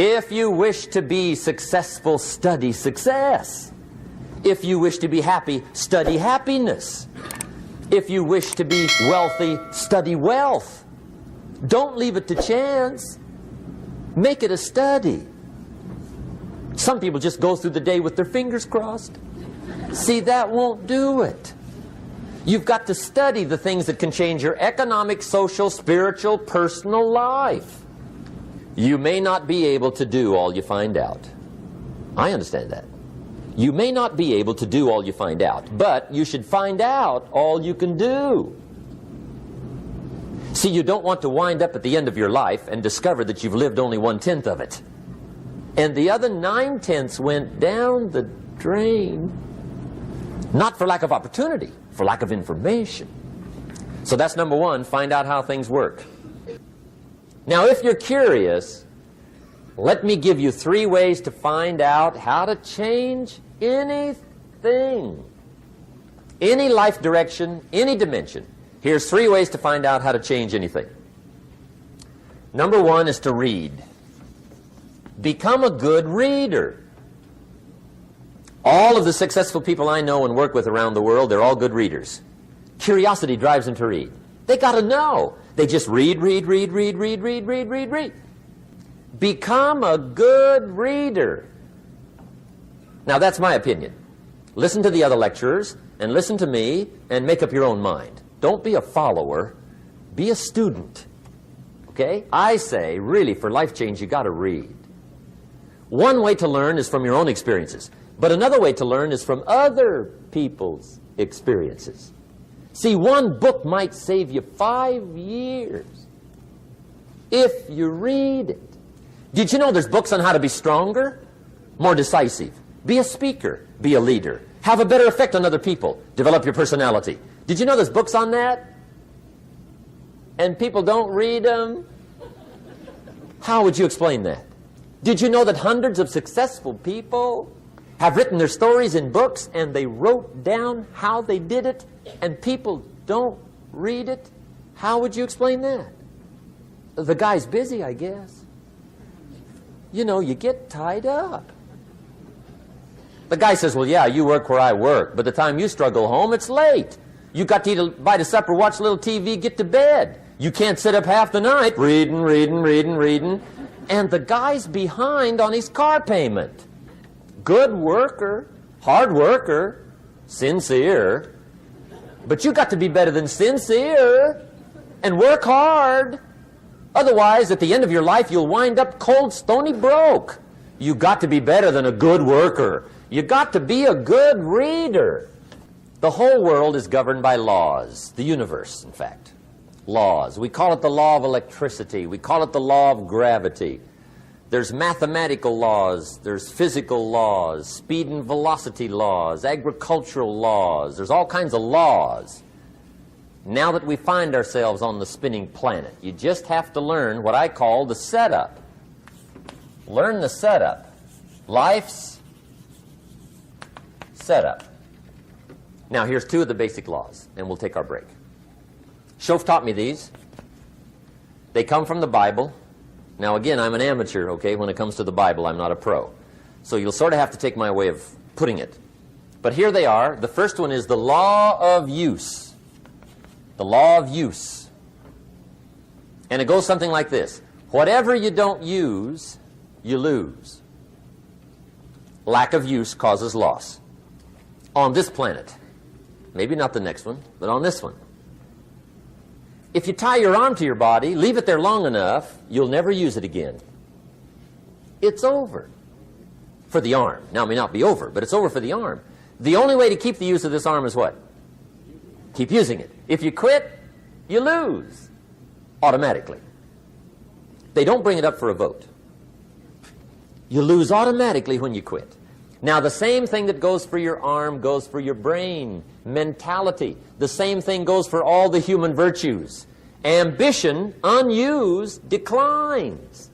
If you wish to be successful, study success. If you wish to be happy, study happiness. If you wish to be wealthy, study wealth. Don't leave it to chance. Make it a study. Some people just go through the day with their fingers crossed. See, that won't do it. You've got to study the things that can change your economic, social, spiritual, personal life. You may not be able to do all you find out. I understand that. You may not be able to do all you find out, but you should find out all you can do. See, you don't want to wind up at the end of your life and discover that you've lived only 1/10 of it. And the other 9/10 went down the drain. Not for lack of opportunity, for lack of information. So that's number one, find out how things work. Now, if you're curious, let me give you 3 ways to find out how to change anything. Any life direction, any dimension. Here's 3 ways to find out how to change anything. Number 1 is to read. Become a good reader. All of the successful people I know and work with around the world, they're all good readers. Curiosity drives them to read. They got to know. They just read. Become a good reader. Now, that's my opinion. Listen to the other lecturers and listen to me and make up your own mind. Don't be a follower. Be a student. Okay? I say, really, for life change, you got to read. One way to learn is from your own experiences. But another way to learn is from other people's experiences. See, one book might save you 5 years if you read it. Did you know there's books on how to be stronger, more decisive, be a speaker, be a leader, have a better effect on other people, develop your personality? Did you know there's books on that? And people don't read them? How would you explain that? Did you know that hundreds of successful people have written their stories in books and they wrote down how they did it and people don't read it? How would you explain that? The guy's busy, I guess. You know, you get tied up. The guy says, well, yeah, you work where I work, but the time you struggle home, it's late. You got to eat a bite of supper, watch a little TV, get to bed. You can't sit up half the night reading. And the guy's behind on his car payment. Good worker, hard worker, sincere. But you got to be better than sincere and work hard. Otherwise, at the end of your life, you'll wind up cold, stony broke. You got to be better than a good worker. You got to be a good reader. The whole world is governed by laws. The universe, in fact. Laws. We call it the law of electricity. We call it the law of gravity. There's mathematical laws, there's physical laws, speed and velocity laws, agricultural laws. There's all kinds of laws. Now that we find ourselves on the spinning planet, you just have to learn what I call the setup. Learn the setup. Life's setup. Now, here's 2 of the basic laws, and we'll take our break. Shof taught me these. They come from the Bible. Now, again, I'm an amateur, okay? When it comes to the Bible, I'm not a pro. So you'll sort of have to take my way of putting it. But here they are. The first one is the law of use. The law of use. And it goes something like this. Whatever you don't use, you lose. Lack of use causes loss. On this planet. Maybe not the next one, but on this one. If you tie your arm to your body, leave it there long enough, you'll never use it again. It's over for the arm. Now, it may not be over, but it's over for the arm. The only way to keep the use of this arm is what? Keep using it. If you quit, you lose automatically. They don't bring it up for a vote. You lose automatically when you quit. Now, the same thing that goes for your arm goes for your brain, mentality. The same thing goes for all the human virtues. Ambition, unused, declines.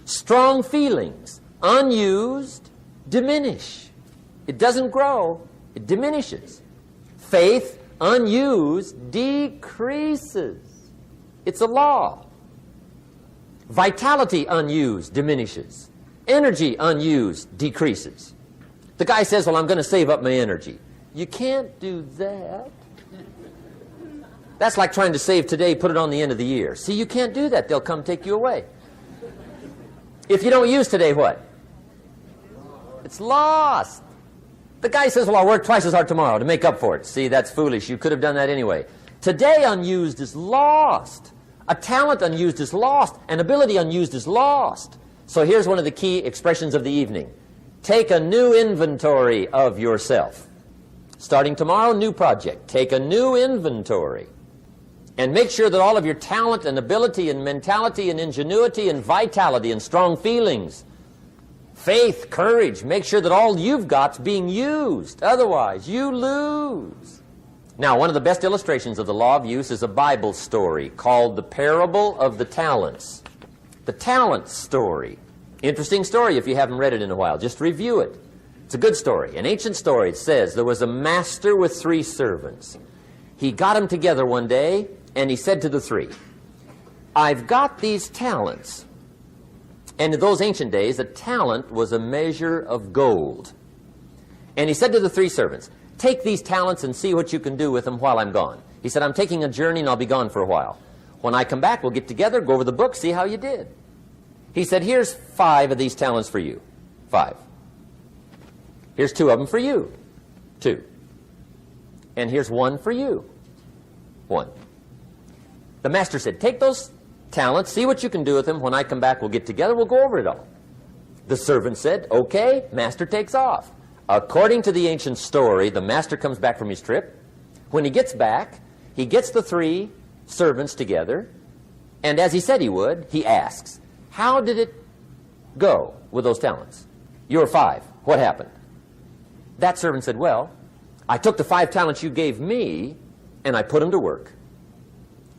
Strong feelings, unused, diminish. It doesn't grow, it diminishes. Faith, unused, decreases. It's a law. Vitality, unused, diminishes. Energy unused decreases. The guy says, well, I'm going to save up my energy. You can't do that. That's like trying to save today, put it on the end of the year. See, you can't do that. They'll come take you away. If you don't use today, what? It's lost. The guy says, well, I'll work twice as hard tomorrow to make up for it. See, that's foolish. You could have done that anyway. Today unused is lost. A talent unused is lost. An ability unused is lost. So here's one of the key expressions of the evening. Take a new inventory of yourself. Starting tomorrow, new project. Take a new inventory. And make sure that all of your talent and ability and mentality and ingenuity and vitality and strong feelings, faith, courage, make sure that all you've got's being used. Otherwise, you lose. Now, one of the best illustrations of the law of use is a Bible story called the Parable of the Talents. The talent story. Interesting story if you haven't read it in a while. Just review it. It's a good story. An ancient story. It says there was a master with 3 servants. He got them together one day and he said to the 3, I've got these talents. And in those ancient days, a talent was a measure of gold. And he said to the 3 servants, take these talents and see what you can do with them while I'm gone. He said, I'm taking a journey and I'll be gone for a while. When I come back, we'll get together, go over the book, see how you did. He said, here's 5 of these talents for you. 5. Here's 2 of them for you. 2. And here's 1 for you. 1. The master said, take those talents, see what you can do with them. When I come back, we'll get together, we'll go over it all. The servant said, okay, master takes off. According to the ancient story, the master comes back from his trip. When he gets back, he gets the 3 servants together, and as he said he would, he asks, how did it go with those talents? You're 5. What happened? That servant said, well, I took the 5 talents you gave me, and I put them to work.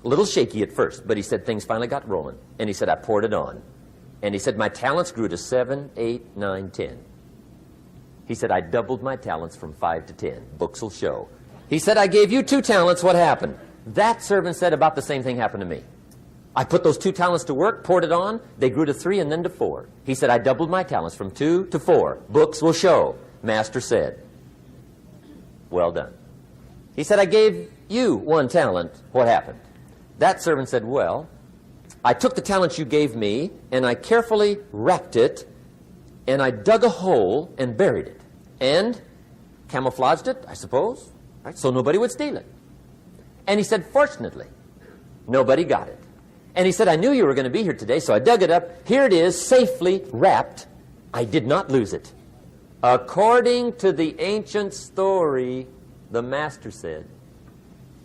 A little shaky at first, but he said things finally got rolling. And he said, I poured it on. And he said, my talents grew to 7, 8, 9, 10. He said, I doubled my talents from 5 to 10. Books will show. He said, I gave you 2 talents. What happened? That servant said, about the same thing happened to me. I put those 2 talents to work, poured it on. They grew to 3 and then to 4. He said, I doubled my talents from 2 to 4. Books will show. Master said, well done. He said, I gave you 1 talent. What happened? That servant said, well, I took the talent you gave me, and I carefully wrapped it, and I dug a hole and buried it, and camouflaged it, I suppose, right, so nobody would steal it. And he said, fortunately, nobody got it. And he said, I knew you were going to be here today, so I dug it up. Here it is, safely wrapped. I did not lose it. According to the ancient story, the master said,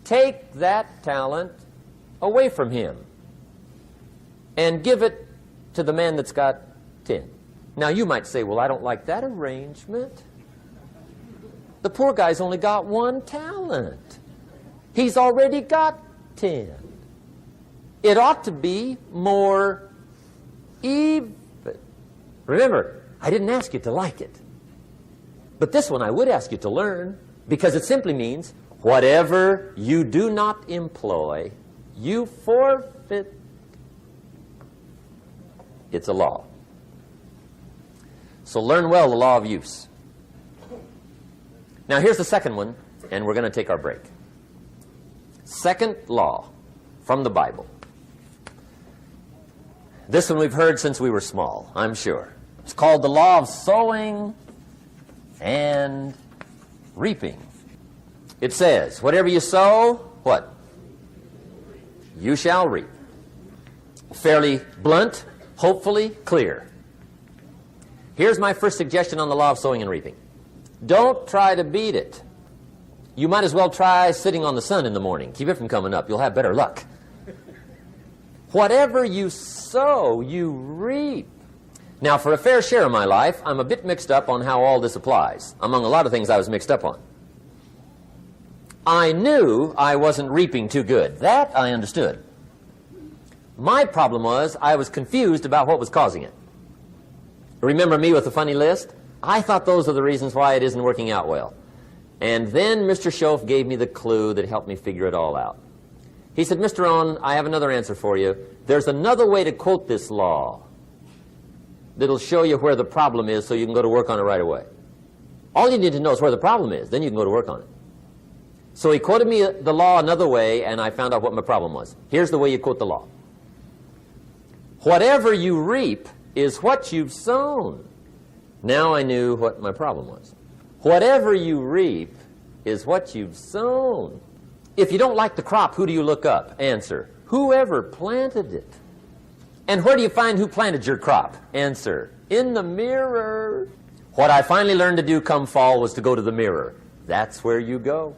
take that talent away from him and give it to the man that's got 10. Now you might say, well, I don't like that arrangement. The poor guy's only got 1 talent. He's already got 10. It ought to be more even. Remember, I didn't ask you to like it. But this one I would ask you to learn, because it simply means whatever you do not employ, you forfeit. It's a law. So learn well the law of use. Now here's the second one, and we're going to take our break. Second law from the Bible. This one we've heard since we were small, I'm sure. It's called the law of sowing and reaping. It says, whatever you sow, what? You shall reap. Fairly blunt, hopefully clear. Here's my first suggestion on the law of sowing and reaping. Don't try to beat it. You might as well try sitting on the sun in the morning. Keep it from coming up. You'll have better luck. Whatever you sow, you reap. Now, for a fair share of my life, I'm a bit mixed up on how all this applies. Among a lot of things I was mixed up on. I knew I wasn't reaping too good. That I understood. My problem was I was confused about what was causing it. Remember me with the funny list? I thought those are the reasons why it isn't working out well. And then Mr. Schoaf gave me the clue that helped me figure it all out. He said, Mr. Rohn, I have another answer for you. There's another way to quote this law. that'll show you where the problem is so you can go to work on it right away. All you need to know is where the problem is, then you can go to work on it. So he quoted me the law another way, and I found out what my problem was. Here's the way you quote the law. Whatever you reap is what you've sown. Now I knew what my problem was. Whatever you reap is what you've sown. If you don't like the crop, who do you look up? Answer, whoever planted it. And where do you find who planted your crop? Answer, in the mirror. What I finally learned to do come fall was to go to the mirror. That's where you go.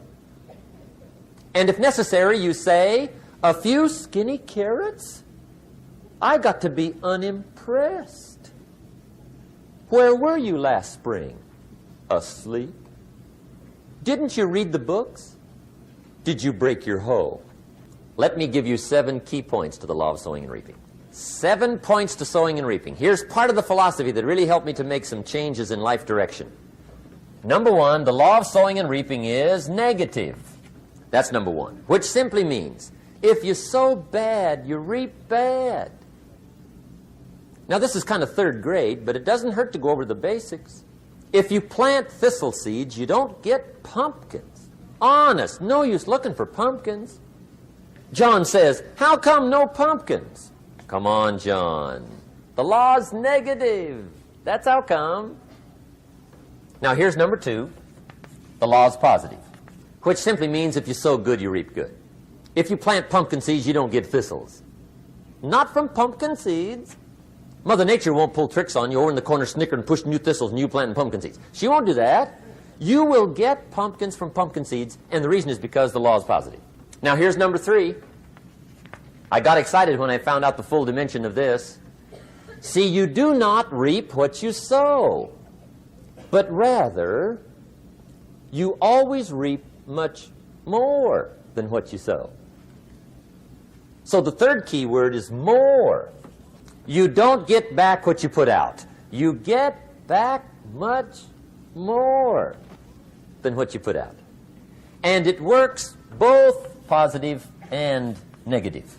And if necessary, you say, a few skinny carrots? I got to be unimpressed. Where were you last spring? Asleep. Didn't you read the books? Did you break your hoe? Let me give you 7 key points to the law of sowing and reaping. 7 points to sowing and reaping. Here's part of the philosophy that really helped me to make some changes in life direction. Number 1, the law of sowing and reaping is negative. That's number 1, which simply means if you sow bad, you reap bad. Now, this is kind of 3rd grade, but it doesn't hurt to go over the basics. If you plant thistle seeds, you don't get pumpkins. Honest, no use looking for pumpkins. John says, how come no pumpkins? Come on, John. The law's negative. That's how come. Now, here's number 2. The law's positive, which simply means if you sow good, you reap good. If you plant pumpkin seeds, you don't get thistles. Not from pumpkin seeds. Mother Nature won't pull tricks on you over in the corner snickering, pushing you thistles and you planting pumpkin seeds. She won't do that. You will get pumpkins from pumpkin seeds, and the reason is because the law is positive. Now, here's number 3. I got excited when I found out the full dimension of this. See, you do not reap what you sow, but rather you always reap much more than what you sow. So the 3rd key word is more. You don't get back what you put out. You get back much more than what you put out. And it works both positive and negative.